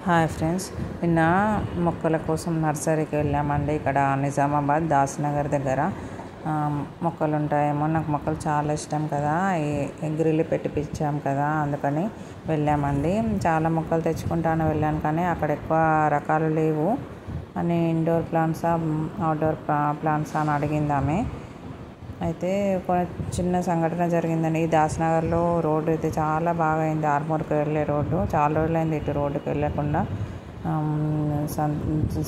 Hi friends, నిన్న మొక్కల కోసం నర్సరీకి వెళ్ళామండి. ఇక్కడ నిజామాబాద్ దాస్నగర్ దగ్గర మొక్కలు ఉంటాయేమో. నాకు మొక్కలు చాలా ఇష్టం కదా, ఈ గ్రిల్ పెట్టిపించాం కదా, అందుకని వెళ్ళామండి. చాలా మొక్కలు తెచ్చుకుంటాను వెళ్ళాను, కానీ అక్కడ ఎక్కువ రకాలు లేవు అని ఇండోర్ ప్లాంట్సా అవుట్డోర్ ప్లాంట్సా అని అడిగింది ఆమె. అయితే ఒక చిన్న సంఘటన జరిగిందండి. ఈ దాస్నగర్లో రోడ్డు అయితే చాలా బాగా అయింది. ఆర్మూర్కి వెళ్ళే రోడ్డు చాలా రోజులైంది ఇటు రోడ్డుకి వెళ్ళకుండా.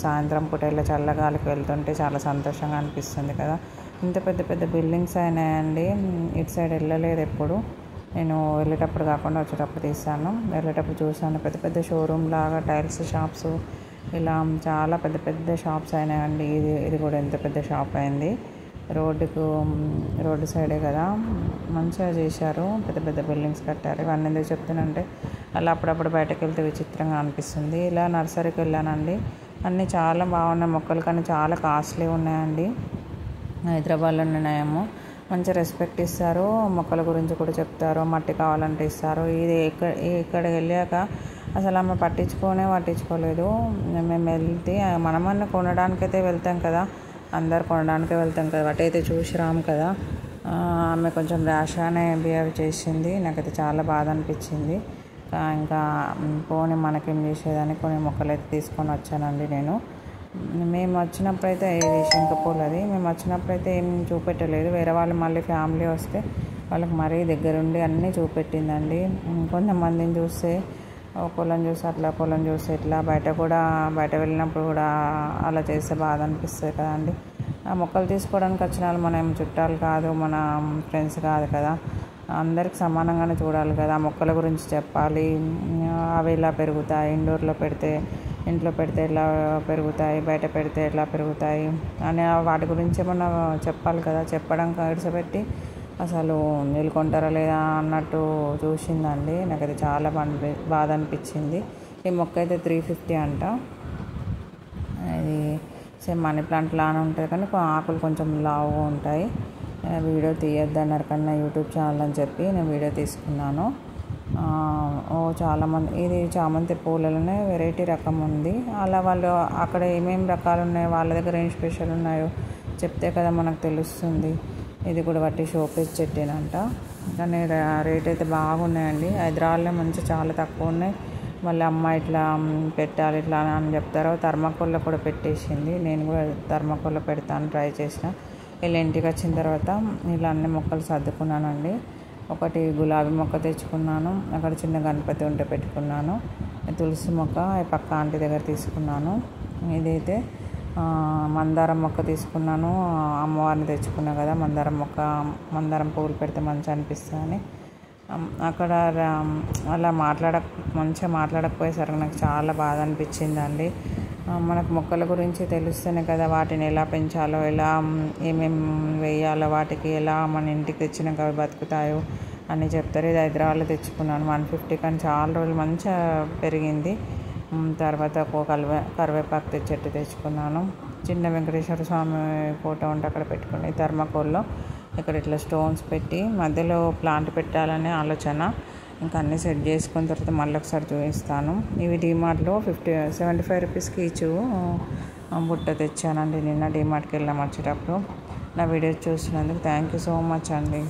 సాయంత్రం పూట ఇలా చల్లగాలికి వెళ్తుంటే చాలా సంతోషంగా అనిపిస్తుంది కదా. ఇంత పెద్ద పెద్ద బిల్డింగ్స్ అయినాయండి. ఇటు సైడ్ వెళ్ళలేదు ఎప్పుడు. నేను వెళ్ళేటప్పుడు కాకుండా వచ్చేటప్పుడు తీసాను. వెళ్ళేటప్పుడు చూసాను పెద్ద పెద్ద షోరూమ్ లాగా టైల్స్ షాప్స్, ఇలా చాలా పెద్ద పెద్ద షాప్స్ అయినాయండి. ఇది కూడా ఎంత పెద్ద షాప్ అయింది. రోడ్డు సైడే కదా, మంచిగా చేశారు. పెద్ద పెద్ద బిల్డింగ్స్ కట్టారు. ఇవన్నీ ఎందుకు చెప్తానంటే అలా అప్పుడప్పుడు బయటకు వెళ్తే విచిత్రంగా అనిపిస్తుంది. ఇలా నర్సరీకి వెళ్ళానండి. అన్నీ చాలా బాగున్నాయి మొక్కలు, కానీ చాలా కాస్ట్లీ ఉన్నాయండి. హైదరాబాద్లో ఉన్నాయేమో. మంచి రెస్పెక్ట్ ఇస్తారు, మొక్కల గురించి కూడా చెప్తారు. మట్టి కావాలంటే ఇస్తారు. ఇక్కడికి వెళ్ళాక అసలు ఆమె పట్టించుకోలేదు. మేము వెళ్తే మనమన్నా కొనడానికైతే వెళ్తాం కదా, అందరు కొనడానికే వెళ్తాం కదా, వాటైతే చూసి రాము కదా. ఆమె కొంచెం ర్యాష్గానే బిహేవ్ చేసింది. నాకైతే చాలా బాధ అనిపించింది. ఇంకా పోనీ మనకేం చేసేదని కొన్ని మొక్కలు అయితే తీసుకొని వచ్చానండి నేను. మేము వచ్చినప్పుడైతే ఇది శంఖపూలు, అది మేము వచ్చినప్పుడైతే ఏం చూపెట్టలేదు. వేరే వాళ్ళు మళ్ళీ ఫ్యామిలీ వస్తే వాళ్ళకి మరీ దగ్గరుండి అన్నీ చూపెట్టిందండి. కొంతమందిని చూస్తే పొలం చూసి అట్లా, పొలం చూసి ఇట్లా, బయట వెళ్ళినప్పుడు కూడా అలా చేస్తే బాధ అనిపిస్తుంది కదండి. ఆ మొక్కలు తీసుకోవడానికి వచ్చిన వాళ్ళు మనం చుట్టాలు కాదు, మన ఫ్రెండ్స్ కాదు కదా, అందరికి సమానంగానే చూడాలి కదా. మొక్కల గురించి చెప్పాలి. అవి ఇలా పెరుగుతాయి, ఇంట్లో పెడితే ఎలా పెరుగుతాయి, బయట పెడితే ఎలా పెరుగుతాయి అని వాటి గురించి ఏమన్నా చెప్పాలి కదా. చెప్పడం విడిచిపెట్టి అసలు నిలుకొంటారా లేదా అన్నట్టు చూసిందండి. నాకైతే చాలా బాధ అనిపించింది. ఈ మొక్క అయితే 350 అంట. ఇది సేమ్ మనీ ప్లాంట్ లానే ఉంటుంది, కానీ ఆకులు కొంచెం లావుగా ఉంటాయి. వీడియో తీయొద్దన్నారు, కానీ నా యూట్యూబ్ ఛానల్ అని చెప్పి నేను వీడియో తీసుకున్నాను. చాలామంది ఇది చామంతి పూలలోనే వెరైటీ రకం ఉంది. అలా వాళ్ళు అక్కడ ఏమేమి రకాలు ఉన్నాయో, వాళ్ళ దగ్గర ఏం స్పెషల్ ఉన్నాయో చెప్తే కదా మనకు తెలుస్తుంది. ఇది కూడా బట్టి షోపీస్ చెట్టేనంట, కానీ రేట్ అయితే బాగున్నాయండి. హైదరాబాద్లో మంచి చాలా తక్కువ ఉన్నాయి. మళ్ళీ అమ్మ ఇట్లా పెట్టాలి ఇట్లా అని చెప్తారు. థర్మాకోల్లో కూడా పెట్టేసింది. నేను కూడా థర్మాకోల్లో పెడతాను ట్రై చేసిన. ఇలా ఇంటికి వచ్చిన తర్వాత ఇలా అన్ని మొక్కలు సర్దుకున్నానండి. ఒకటి గులాబీ మొక్క తెచ్చుకున్నాను, అక్కడ చిన్న గణపతి ఉంటే పెట్టుకున్నాను. తులసి మొక్క పక్క ఆంటీ దగ్గర తీసుకున్నాను. ఇదైతే మందారం మొక్క తీసుకున్నాను. అమ్మవారిని తెచ్చుకున్నా కదా, మందారం పువ్వులు పెడితే మంచిగా అనిపిస్తుందని. అక్కడ అలా మంచిగా మాట్లాడకపోయేసరికి నాకు చాలా బాధ అనిపించిందండి. మనకు మొక్కల గురించి తెలుస్తేనే కదా వాటిని ఎలా పెంచాలో, ఎలా ఏమేమి వేయాలో, వాటికి ఎలా మన ఇంటికి తెచ్చినాక అవి బతుకుతాయో అని చెప్తారు. ఇది హైదరాబాద్లో తెచ్చుకున్నాను 150, కానీ చాలా రోజులు మంచిగా పెరిగింది. తర్వాత కరివేపాకు చెట్టు తెచ్చుకున్నాను. చిన్న వెంకటేశ్వర స్వామి ఫోటో ఉంటే అక్కడ పెట్టుకుని థర్మాకోల్లో ఇక్కడ ఇట్లా స్టోన్స్ పెట్టి మధ్యలో ప్లాంట్ పెట్టాలనే ఆలోచన. ఇంకా అన్నీ సెట్ చేసుకున్న తర్వాత మళ్ళీ ఒకసారి చూపిస్తాను. ఇవి డీమార్ట్లో 75 రూపీస్కి ఈచు బుట్ట తెచ్చానండి నిన్న డీమార్ట్కి వెళ్ళాం వచ్చేటప్పుడు. నా వీడియో చూసినందుకు థ్యాంక్ యూ సో మచ్ అండి.